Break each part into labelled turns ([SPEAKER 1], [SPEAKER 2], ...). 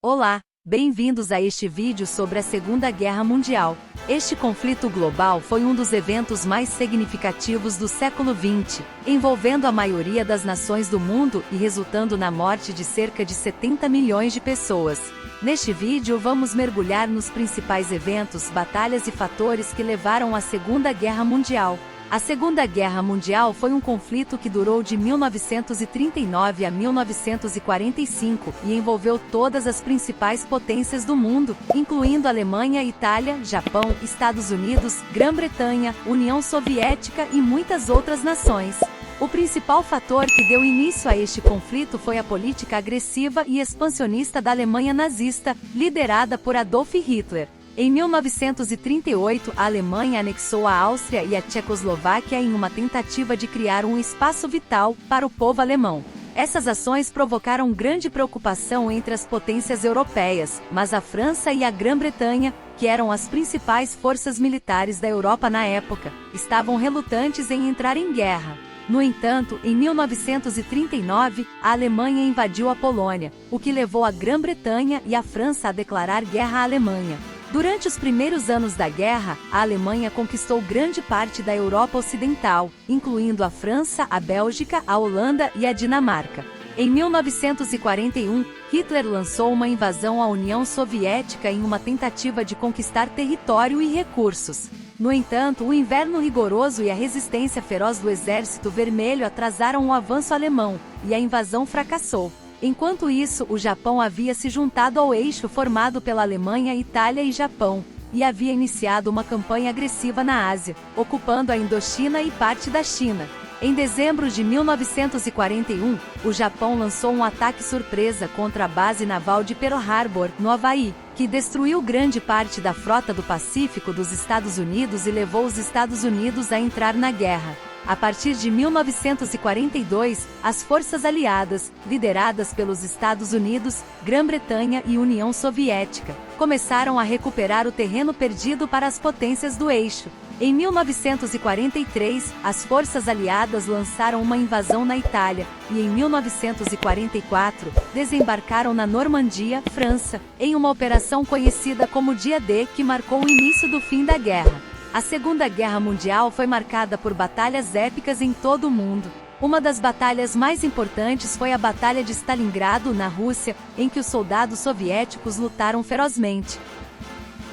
[SPEAKER 1] Olá, bem-vindos a este vídeo sobre a Segunda Guerra Mundial. Este conflito global foi um dos eventos mais significativos do século XX, envolvendo a maioria das nações do mundo e resultando na morte de cerca de 70 milhões de pessoas. Neste vídeo vamos mergulhar nos principais eventos, batalhas e fatores que levaram à Segunda Guerra Mundial. A Segunda Guerra Mundial foi um conflito que durou de 1939 a 1945 e envolveu todas as principais potências do mundo, incluindo Alemanha, Itália, Japão, Estados Unidos, Grã-Bretanha, União Soviética e muitas outras nações. O principal fator que deu início a este conflito foi a política agressiva e expansionista da Alemanha nazista, liderada por Adolf Hitler. Em 1938, a Alemanha anexou a Áustria e a Tchecoslováquia em uma tentativa de criar um espaço vital para o povo alemão. Essas ações provocaram grande preocupação entre as potências europeias, mas a França e a Grã-Bretanha, que eram as principais forças militares da Europa na época, estavam relutantes em entrar em guerra. No entanto, em 1939, a Alemanha invadiu a Polônia, o que levou a Grã-Bretanha e a França a declarar guerra à Alemanha. Durante os primeiros anos da guerra, a Alemanha conquistou grande parte da Europa Ocidental, incluindo a França, a Bélgica, a Holanda e a Dinamarca. Em 1941, Hitler lançou uma invasão à União Soviética em uma tentativa de conquistar território e recursos. No entanto, o inverno rigoroso e a resistência feroz do Exército Vermelho atrasaram o avanço alemão, e a invasão fracassou. Enquanto isso, o Japão havia se juntado ao eixo formado pela Alemanha, Itália e Japão, e havia iniciado uma campanha agressiva na Ásia, ocupando a Indochina e parte da China. Em dezembro de 1941, o Japão lançou um ataque surpresa contra a base naval de Pearl Harbor, no Havaí, que destruiu grande parte da frota do Pacífico dos Estados Unidos e levou os Estados Unidos a entrar na guerra. A partir de 1942, as forças aliadas, lideradas pelos Estados Unidos, Grã-Bretanha e União Soviética, começaram a recuperar o terreno perdido para as potências do eixo. Em 1943, as forças aliadas lançaram uma invasão na Itália, e em 1944, desembarcaram na Normandia, França, em uma operação conhecida como Dia D, que marcou o início do fim da guerra. A Segunda Guerra Mundial foi marcada por batalhas épicas em todo o mundo. Uma das batalhas mais importantes foi a Batalha de Stalingrado, na Rússia, em que os soldados soviéticos lutaram ferozmente.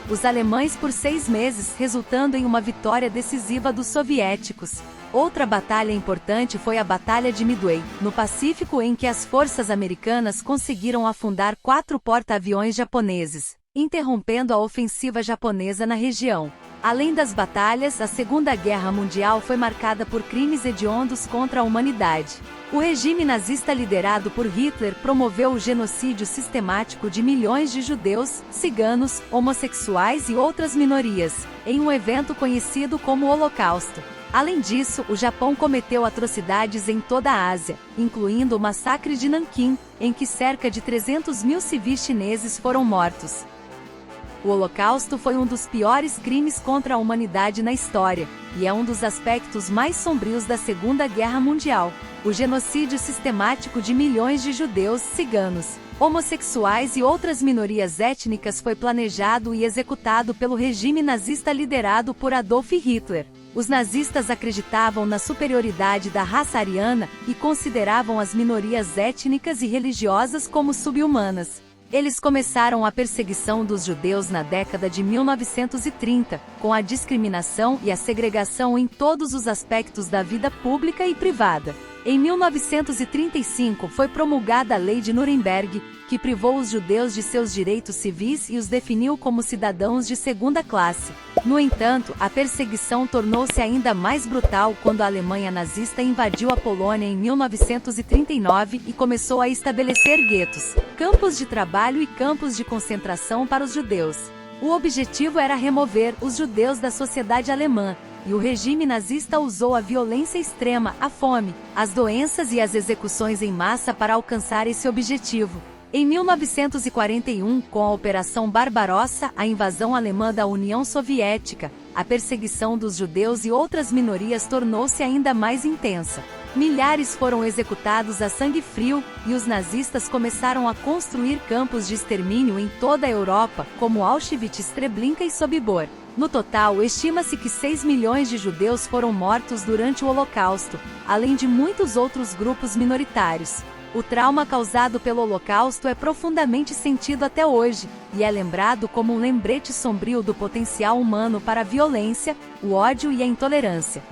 [SPEAKER 1] Os alemães por 6 meses, resultando em uma vitória decisiva dos soviéticos. Outra batalha importante foi a Batalha de Midway, no Pacífico, em que as forças americanas conseguiram afundar 4 porta-aviões japoneses, interrompendo a ofensiva japonesa na região. Além das batalhas, a Segunda Guerra Mundial foi marcada por crimes hediondos contra a humanidade. O regime nazista liderado por Hitler promoveu o genocídio sistemático de milhões de judeus, ciganos, homossexuais e outras minorias, em um evento conhecido como Holocausto. Além disso, o Japão cometeu atrocidades em toda a Ásia, incluindo o massacre de Nanquim, em que cerca de 300 mil civis chineses foram mortos. O Holocausto foi um dos piores crimes contra a humanidade na história, e é um dos aspectos mais sombrios da Segunda Guerra Mundial. O genocídio sistemático de milhões de judeus, ciganos, homossexuais e outras minorias étnicas foi planejado e executado pelo regime nazista liderado por Adolf Hitler. Os nazistas acreditavam na superioridade da raça ariana e consideravam as minorias étnicas e religiosas como sub-humanas. Eles começaram a perseguição dos judeus na década de 1930, com a discriminação e a segregação em todos os aspectos da vida pública e privada. Em 1935 foi promulgada a Lei de Nuremberg, que privou os judeus de seus direitos civis e os definiu como cidadãos de segunda classe. No entanto, a perseguição tornou-se ainda mais brutal quando a Alemanha nazista invadiu a Polônia em 1939 e começou a estabelecer guetos, campos de trabalho e campos de concentração para os judeus. O objetivo era remover os judeus da sociedade alemã, e o regime nazista usou a violência extrema, a fome, as doenças e as execuções em massa para alcançar esse objetivo. Em 1941, com a Operação Barbarossa, a invasão alemã da União Soviética, a perseguição dos judeus e outras minorias tornou-se ainda mais intensa. Milhares foram executados a sangue frio, e os nazistas começaram a construir campos de extermínio em toda a Europa, como Auschwitz, Treblinka e Sobibor. No total, estima-se que 6 milhões de judeus foram mortos durante o Holocausto, além de muitos outros grupos minoritários. O trauma causado pelo Holocausto é profundamente sentido até hoje, e é lembrado como um lembrete sombrio do potencial humano para a violência, o ódio e a intolerância.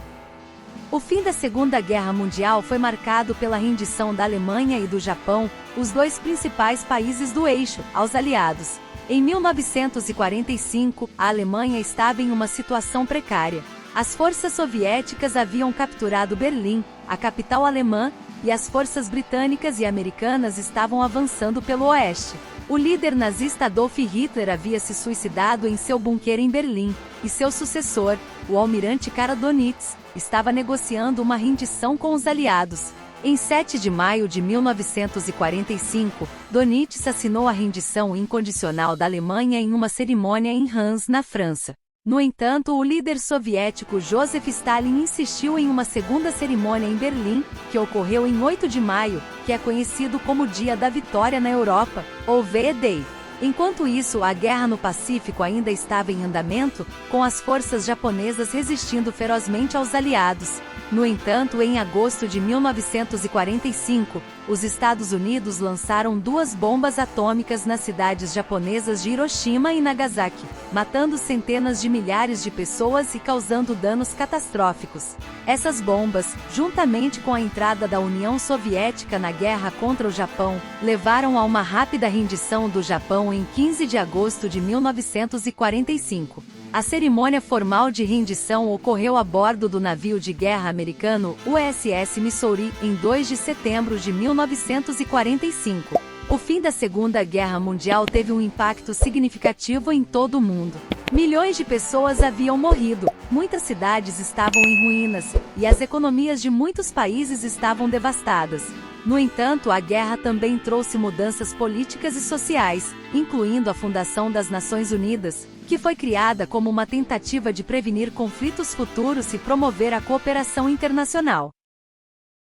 [SPEAKER 1] O fim da Segunda Guerra Mundial foi marcado pela rendição da Alemanha e do Japão, os dois principais países do eixo, aos aliados. Em 1945, a Alemanha estava em uma situação precária. As forças soviéticas haviam capturado Berlim, a capital alemã, e as forças britânicas e americanas estavam avançando pelo oeste. O líder nazista Adolf Hitler havia se suicidado em seu bunker em Berlim, e seu sucessor, o almirante Karl Dönitz, estava negociando uma rendição com os aliados. Em 7 de maio de 1945, Dönitz assinou a rendição incondicional da Alemanha em uma cerimônia em Reims, na França. No entanto, o líder soviético Joseph Stalin insistiu em uma segunda cerimônia em Berlim, que ocorreu em 8 de maio, que é conhecido como Dia da Vitória na Europa, ou V-Day. Enquanto isso, a guerra no Pacífico ainda estava em andamento, com as forças japonesas resistindo ferozmente aos aliados. No entanto, em agosto de 1945, os Estados Unidos lançaram 2 bombas atômicas nas cidades japonesas de Hiroshima e Nagasaki, matando centenas de milhares de pessoas e causando danos catastróficos. Essas bombas, juntamente com a entrada da União Soviética na guerra contra o Japão, levaram a uma rápida rendição do Japão em 15 de agosto de 1945. A cerimônia formal de rendição ocorreu a bordo do navio de guerra americano USS Missouri, em 2 de setembro de 1945. O fim da Segunda Guerra Mundial teve um impacto significativo em todo o mundo. Milhões de pessoas haviam morrido, muitas cidades estavam em ruínas, e as economias de muitos países estavam devastadas. No entanto, a guerra também trouxe mudanças políticas e sociais, incluindo a fundação das Nações Unidas, que foi criada como uma tentativa de prevenir conflitos futuros e promover a cooperação internacional.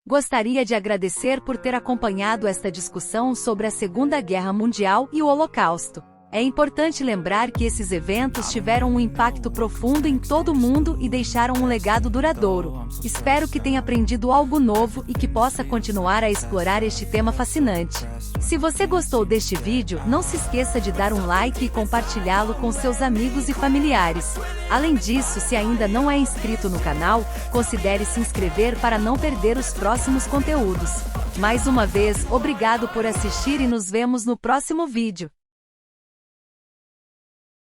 [SPEAKER 1] Gostaria de agradecer por ter acompanhado esta discussão sobre a Segunda Guerra Mundial e o Holocausto. É importante lembrar que esses eventos tiveram um impacto profundo em todo o mundo e deixaram um legado duradouro. Espero que tenha aprendido algo novo e que possa continuar a explorar este tema fascinante. Se você gostou deste vídeo, não se esqueça de dar um like e compartilhá-lo com seus amigos e familiares. Além disso, se ainda não é inscrito no canal, considere se inscrever para não perder os próximos conteúdos. Mais uma vez, obrigado por assistir e nos vemos no próximo vídeo.